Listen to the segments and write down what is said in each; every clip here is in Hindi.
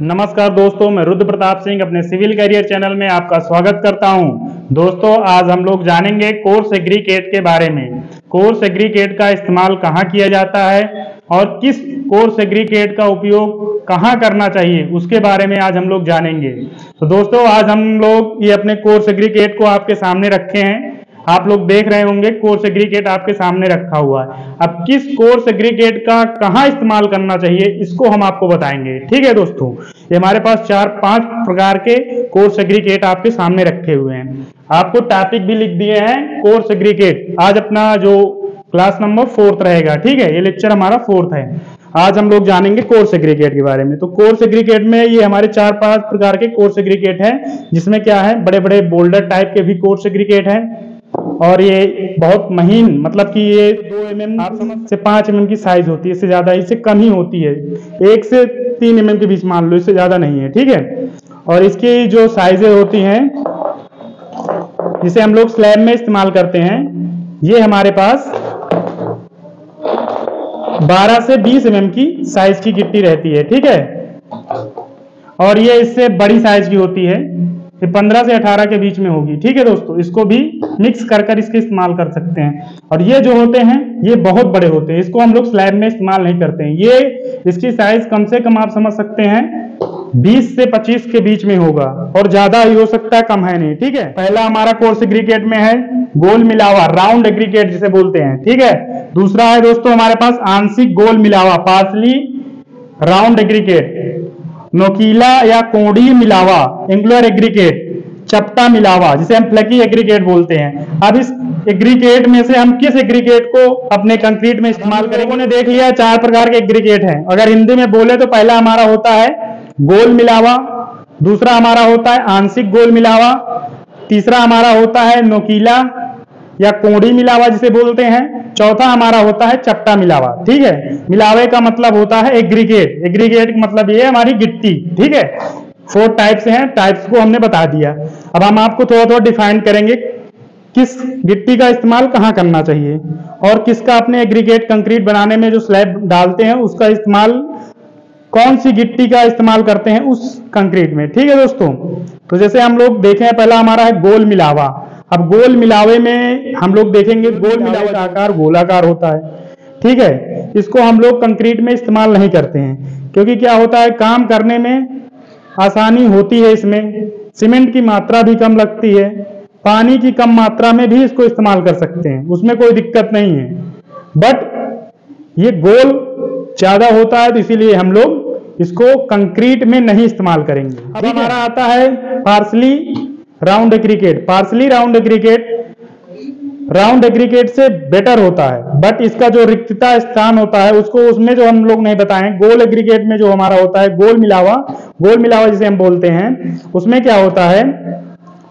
नमस्कार दोस्तों, मैं रुद्र प्रताप सिंह अपने सिविल कैरियर चैनल में आपका स्वागत करता हूं। दोस्तों, आज हम लोग जानेंगे कोर्स एग्रीकेट के बारे में। कोर्स एग्रीकेट का इस्तेमाल कहां किया जाता है और किस कोर्स एग्रीकेट का उपयोग कहां करना चाहिए, उसके बारे में आज हम लोग जानेंगे। तो दोस्तों, आज हम लोग ये अपने कोर्स एग्रीकेट को आपके सामने रखे हैं। आप लोग देख रहे होंगे कोर्स एग्रीकेट आपके सामने रखा हुआ है। अब किस कोर्स एग्रीकेट का कहां इस्तेमाल करना चाहिए, इसको हम आपको बताएंगे। ठीक है दोस्तों, ये हमारे पास 4-5 प्रकार के कोर्स एग्रीकेट आपके सामने रखे हुए हैं। आपको टॉपिक भी लिख दिए हैं कोर्स एग्रीकेट। आज अपना जो क्लास नंबर 4th रहेगा, ठीक है, ये लेक्चर हमारा 4th है। आज हम लोग जानेंगे कोर्स एग्रीकेट के बारे में। तो कोर्स एग्रीकेट में ये हमारे 4-5 प्रकार के कोर्स एग्रीकेट हैं, जिसमें क्या है, बड़े बड़े बोल्डर टाइप के भी कोर्स एग्रीकेट हैं और ये बहुत महीन, मतलब कि ये 2 mm से 5 mm की साइज होती है, इससे ज्यादा, इससे कम ही होती है। 1 से 3 mm के बीच मान लो, इससे ज्यादा नहीं है। ठीक है, और इसकी जो साइजें होती हैं, जिसे हम लोग स्लैब में इस्तेमाल करते हैं, ये हमारे पास 12 से 20 mm की साइज की गिट्टी रहती है। ठीक है, और ये इससे बड़ी साइज की होती है, ये 15 से 18 के बीच में होगी। ठीक है दोस्तों, इसको भी मिक्स कर इसके इस्तेमाल कर सकते हैं। और ये जो होते हैं, ये बहुत बड़े होते हैं, इसको हम लोग स्लैब में इस्तेमाल नहीं करते हैं। ये इसकी साइज कम से कम आप समझ सकते हैं 20 से 25 के बीच में होगा, और ज्यादा ही हो सकता है, कम है नहीं। ठीक है, पहला हमारा कोर्स एग्रीकेट में है गोल मिलावा, राउंड एग्रीकेट जिसे बोलते हैं। ठीक है, दूसरा है दोस्तों हमारे पास आंशिक गोल मिलावा, पार्शली राउंड एग्रीकेट। नोकीला या कोड़ी मिलावा, एंगुलर एग्रीकेट। चपटा मिलावा, जिसे हम फ्लैकी एग्रीकेट बोलते हैं। अब इस एग्रीकेट में से हम किस एग्रीकेट को अपने कंक्रीट में इस्तेमाल करेंगे? उन्होंने देख लिया 4 प्रकार के एग्रीकेट हैं। अगर हिंदी में बोले तो पहला हमारा होता है गोल मिलावा, दूसरा हमारा होता है आंशिक गोल मिलावा, तीसरा हमारा होता है नोकीला या कोड़ी मिलावा जिसे बोलते हैं, चौथा हमारा होता है चपटा मिलावा। ठीक है, मिलावे का मतलब होता है एग्रीकेट, एग्रीकेट का मतलब ये है हमारी गिट्टी। ठीक है, 4 टाइप्स हैं, टाइप्स को हमने बता दिया। अब हम आपको थोड़ा थोड़ा डिफाइन करेंगे किस गिट्टी का इस्तेमाल कहाँ करना चाहिए और किसका अपने एग्रीकेट कंक्रीट बनाने में जो स्लैब डालते हैं उसका इस्तेमाल, कौन सी गिट्टी का इस्तेमाल करते हैं उस कंक्रीट में। ठीक है दोस्तों, तो जैसे हम लोग देखें, पहला हमारा है गोल मिलावा। अब गोल मिलावे में हम लोग देखेंगे, गोल मिलावे का आकार गोलाकार होता है। ठीक है, इसको हम लोग कंक्रीट में इस्तेमाल नहीं करते हैं, क्योंकि क्या होता है, काम करने में आसानी होती है, इसमें सीमेंट की मात्रा भी कम लगती है, पानी की कम मात्रा में भी इसको इस्तेमाल कर सकते हैं, उसमें कोई दिक्कत नहीं है। बट ये गोल ज्यादा होता है, तो इसीलिए हम लोग इसको कंक्रीट में नहीं इस्तेमाल करेंगे। अब हमारा आता है partially round aggregate. Partially round aggregate round aggregate से बेटर होता है, बट इसका जो रिक्तता स्थान होता है उसको, उसमें जो हम लोग नहीं बताएं। गोल एग्रीकेट में जो हमारा होता है गोल मिलावा जिसे हम बोलते हैं, उसमें क्या होता है,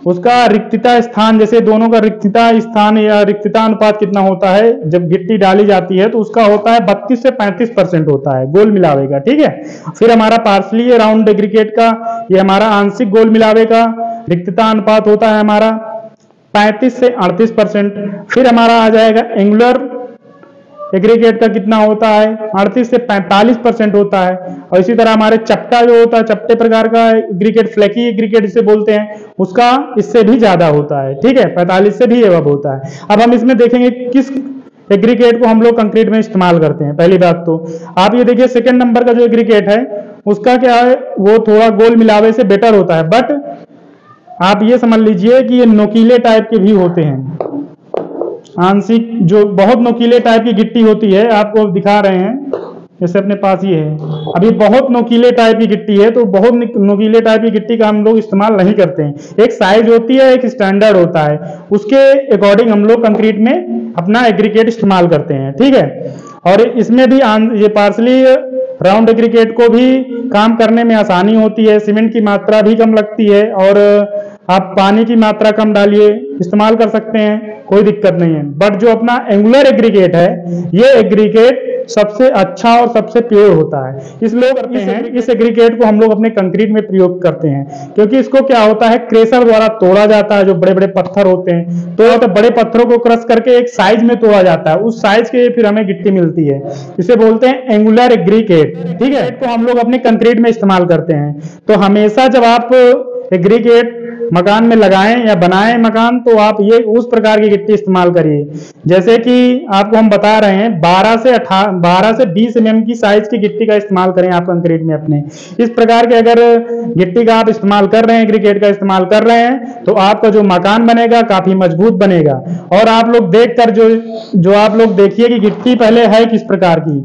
उसका रिक्तता स्थान, जैसे दोनों का रिक्तता स्थान या रिक्तता अनुपात कितना होता है जब गिट्टी डाली जाती है, तो उसका होता है 32 से 35% होता है गोल मिलावे का। ठीक है, फिर हमारा पार्शली राउंड एग्रीकेट का, ये हमारा आंशिक गोल मिलावे का रिक्तता अनुपात होता है हमारा 35 से 38%। फिर हमारा आ जाएगा एंगुलर एग्रीकेट का कितना होता है, 38 से 45% होता है। और इसी तरह हमारे चपटा जो होता है, चपटे प्रकार का एग्रीकेट, फ्लैकी एग्रीकेट जिसे बोलते हैं, उसका इससे भी ज्यादा होता है। ठीक है, 45 से भी एबव होता है। अब हम इसमें देखेंगे किस एग्रीकेट को हम लोग कंक्रीट में इस्तेमाल करते हैं। पहली बात तो आप ये देखिए, सेकंड नंबर का जो एग्रीकेट है उसका क्या है, वो थोड़ा गोल मिलावे से बेटर होता है, बट आप ये समझ लीजिए कि ये नोकीले टाइप के भी होते हैं। आंशिक जो बहुत नोकीले टाइप की गिट्टी होती है, आपको दिखा रहे हैं, जैसे अपने पास ये है, अभी बहुत नोकीले टाइप की गिट्टी है, तो बहुत नोकीले टाइप की गिट्टी का हम लोग इस्तेमाल नहीं करते हैं। एक साइज होती है, एक स्टैंडर्ड होता है, उसके अकॉर्डिंग हम लोग कंक्रीट में अपना एग्रीकेट इस्तेमाल करते हैं। ठीक है, और इसमें भी ये पार्शली राउंड एग्रीकेट को भी काम करने में आसानी होती है, सीमेंट की मात्रा भी कम लगती है, और आप पानी की मात्रा कम डालिए, इस्तेमाल कर सकते हैं, कोई दिक्कत नहीं है। बट जो अपना एंगुलर एग्रीकेट है, ये एग्रीकेट सबसे अच्छा और सबसे प्योर होता है। इस लोग करते हैं, इस एग्रीगेट को हम लोग अपने कंक्रीट में प्रयोग करते हैं, क्योंकि इसको क्या होता है, क्रेशर द्वारा तोड़ा जाता है। जो बड़े बड़े पत्थर होते हैं तो बड़े पत्थरों को क्रश करके एक साइज में तोड़ा जाता है, उस साइज के फिर हमें गिट्टी मिलती है। इसे बोलते हैं एंगुलर एग्रीगेट। ठीक है, तो हम लोग अपने कंक्रीट में इस्तेमाल करते हैं। तो हमेशा जब आप एग्रीगेट मकान में लगाएं या बनाएं मकान, तो आप ये उस प्रकार की गिट्टी इस्तेमाल करिए। जैसे कि आपको हम बता रहे हैं 12 से 20 mm की साइज की गिट्टी का इस्तेमाल करें आप कंक्रीट में अपने। इस प्रकार के अगर गिट्टी का आप इस्तेमाल कर रहे हैं, एग्रीगेट का इस्तेमाल कर रहे हैं, तो आपका जो मकान बनेगा काफी मजबूत बनेगा। और आप लोग देखकर जो आप लोग देखिए कि गिट्टी पहले है किस प्रकार की।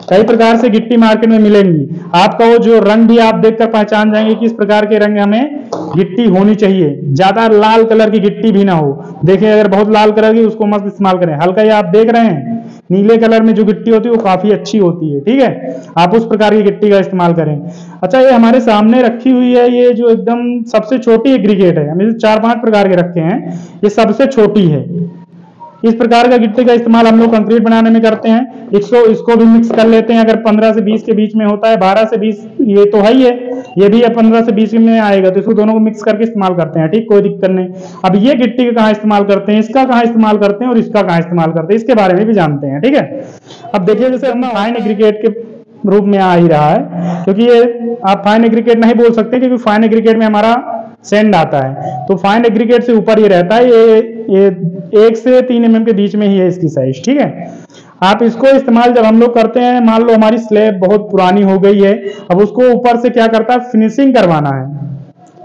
कई प्रकार से गिट्टी मार्केट में मिलेंगी, आपका वो जो रंग भी आप देखकर पहचान जाएंगे किस प्रकार के रंग हमें गिट्टी होनी चाहिए। ज्यादा लाल कलर की गिट्टी भी ना हो। देखिए अगर बहुत लाल कलर की, उसको मत इस्तेमाल करें। हल्का ही आप देख रहे हैं नीले कलर में जो गिट्टी होती है वो काफी अच्छी होती है। ठीक है, आप उस प्रकार की गिट्टी का इस्तेमाल करें। अच्छा, ये हमारे सामने रखी हुई है, ये जो एकदम सबसे छोटी एग्रीगेट है, हम इसे 4-5 प्रकार के रखे हैं, ये सबसे छोटी है। इस प्रकार का गिट्टी का इस्तेमाल हम लोग कंक्रीट बनाने में करते हैं। इसको भी मिक्स कर लेते हैं। अगर 15 से 20 के बीच में होता है, 12 से 20 ये तो है ही है, ये भी 15 से 20 में आएगा, तो इसको दोनों को मिक्स करके इस्तेमाल करते हैं। ठीक, कोई दिक्कत नहीं। अब ये गिट्टी का कहाँ इस्तेमाल करते हैं, इसका कहाँ इस्तेमाल करते हैं और इसका कहाँ इस्तेमाल करते हैं, इसके बारे में भी जानते हैं। ठीक है, अब देखिए जैसे हम फाइन एग्रीगेट के रूप में आ ही रहा है, क्योंकि ये आप फाइन एग्रीगेट नहीं बोल सकते, क्योंकि फाइन एग्रीगेट में हमारा सेंड आता है, तो फाइन एग्रीगेट से ऊपर ये रहता है। ये 1 से 3 mm के बीच में ही है इसकी साइज। ठीक है, आप इसको इस्तेमाल जब हम लोग करते हैं, मान लो हमारी स्लैब बहुत पुरानी हो गई है, अब उसको ऊपर से क्या करता है, फिनिशिंग करवाना है,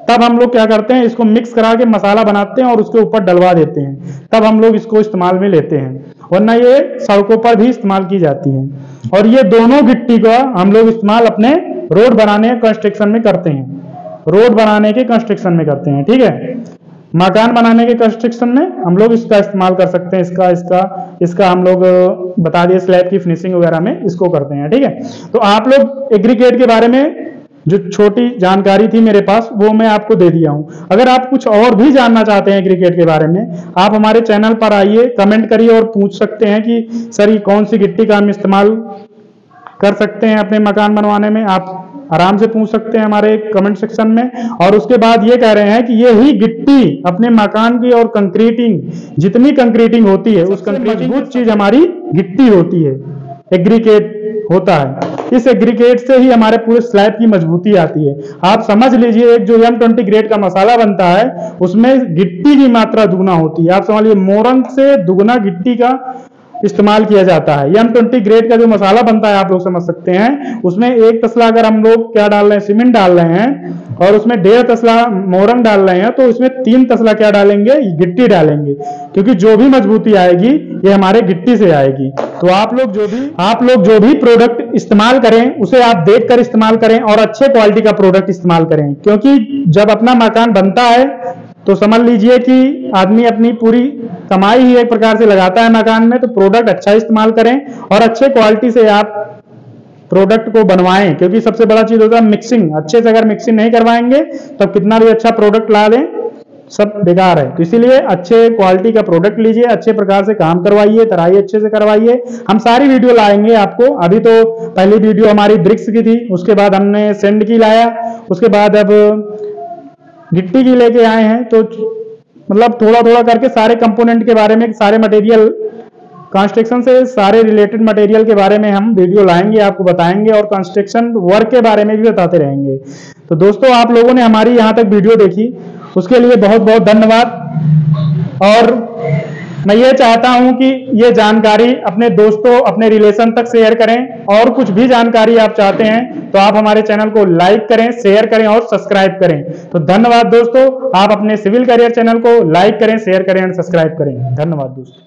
तब हम लोग क्या करते हैं, इसको मिक्स करा के मसाला बनाते हैं और उसके ऊपर डलवा देते हैं, तब हम लोग इसको इस्तेमाल में लेते हैं। वरना ये सड़कों पर भी इस्तेमाल की जाती है। और ये दोनों गिट्टी का हम लोग इस्तेमाल अपने रोड बनाने कंस्ट्रक्शन में करते हैं, रोड बनाने के कंस्ट्रक्शन में करते हैं। ठीक है, मकान बनाने के कंस्ट्रक्शन में हम लोग इसका इस्तेमाल कर सकते हैं। इसका हम लोग बता दिए, स्लैब की फिनिशिंग वगैरह में इसको करते हैं। ठीक है, तो आप लोग एग्रीगेट के बारे में जो छोटी जानकारी थी मेरे पास, वो मैं आपको दे दिया हूं। अगर आप कुछ और भी जानना चाहते हैं एग्रीगेट के बारे में, आप हमारे चैनल पर आइए, कमेंट करिए और पूछ सकते हैं कि सर ये कौन सी गिट्टी का हम इस्तेमाल कर सकते हैं अपने मकान बनवाने में। आप आराम से पूछ सकते हैं हमारे कमेंट सेक्शन में। और उसके बाद ये कह रहे हैं कि ये ही गिट्टी अपने मकान की और कंक्रीटिंग, जितनी कंक्रीटिंग होती है उस मजबूत चीज हमारी गिट्टी होती है, एग्रीगेट होता है। इस एग्रीगेट से ही हमारे पूरे स्लैब की मजबूती आती है। आप समझ लीजिए, एक जो M20 ग्रेड का मसाला बनता है उसमें गिट्टी की मात्रा दुगना होती है। आप समझ लीजिए मोरंग से दुगना गिट्टी का इस्तेमाल किया जाता है। M20 ग्रेड का जो मसाला बनता है आप लोग समझ सकते हैं, उसमें 1 तसला अगर हम लोग क्या डाल रहे हैं, सीमेंट डाल रहे हैं, और उसमें 1.5 तसला मोरंग डाल रहे हैं, तो उसमें 3 तसला क्या डालेंगे, गिट्टी डालेंगे। क्योंकि जो भी मजबूती आएगी ये हमारे गिट्टी से आएगी। तो आप लोग जो भी प्रोडक्ट इस्तेमाल करें उसे आप देखकर इस्तेमाल करें और अच्छे क्वालिटी का प्रोडक्ट इस्तेमाल करें। क्योंकि जब अपना मकान बनता है तो समझ लीजिए कि आदमी अपनी पूरी कमाई ही एक प्रकार से लगाता है मकान में, तो प्रोडक्ट अच्छा इस्तेमाल करें और अच्छे क्वालिटी से आप प्रोडक्ट को बनवाएं। क्योंकि सबसे बड़ा चीज होता है मिक्सिंग। अच्छे से अगर मिक्सिंग नहीं करवाएंगे तो कितना भी अच्छा प्रोडक्ट ला दें, सब बेकार है। तो इसीलिए अच्छे क्वालिटी का प्रोडक्ट लीजिए, अच्छे प्रकार से काम करवाइए, तराई अच्छे से करवाइए। हम सारी वीडियो लाएंगे आपको। अभी तो पहली वीडियो हमारी ब्रिक्स की थी, उसके बाद हमने सेंड की लाया, उसके बाद अब गिट्टी की लेके आए हैं। तो मतलब थोड़ा थोड़ा करके सारे कंपोनेंट के बारे में, सारे मटेरियल कंस्ट्रक्शन से सारे रिलेटेड मटेरियल के बारे में हम वीडियो लाएंगे, आपको बताएंगे और कंस्ट्रक्शन वर्क के बारे में भी बताते रहेंगे। तो दोस्तों, आप लोगों ने हमारी यहाँ तक वीडियो देखी उसके लिए बहुत बहुत धन्यवाद। और मैं ये चाहता हूं कि ये जानकारी अपने दोस्तों, अपने रिलेशन तक शेयर करें। और कुछ भी जानकारी आप चाहते हैं तो आप हमारे चैनल को लाइक करें, शेयर करें और सब्सक्राइब करें। तो धन्यवाद दोस्तों, आप अपने सिविल करियर चैनल को लाइक करें, शेयर करें और सब्सक्राइब करें। धन्यवाद दोस्तों।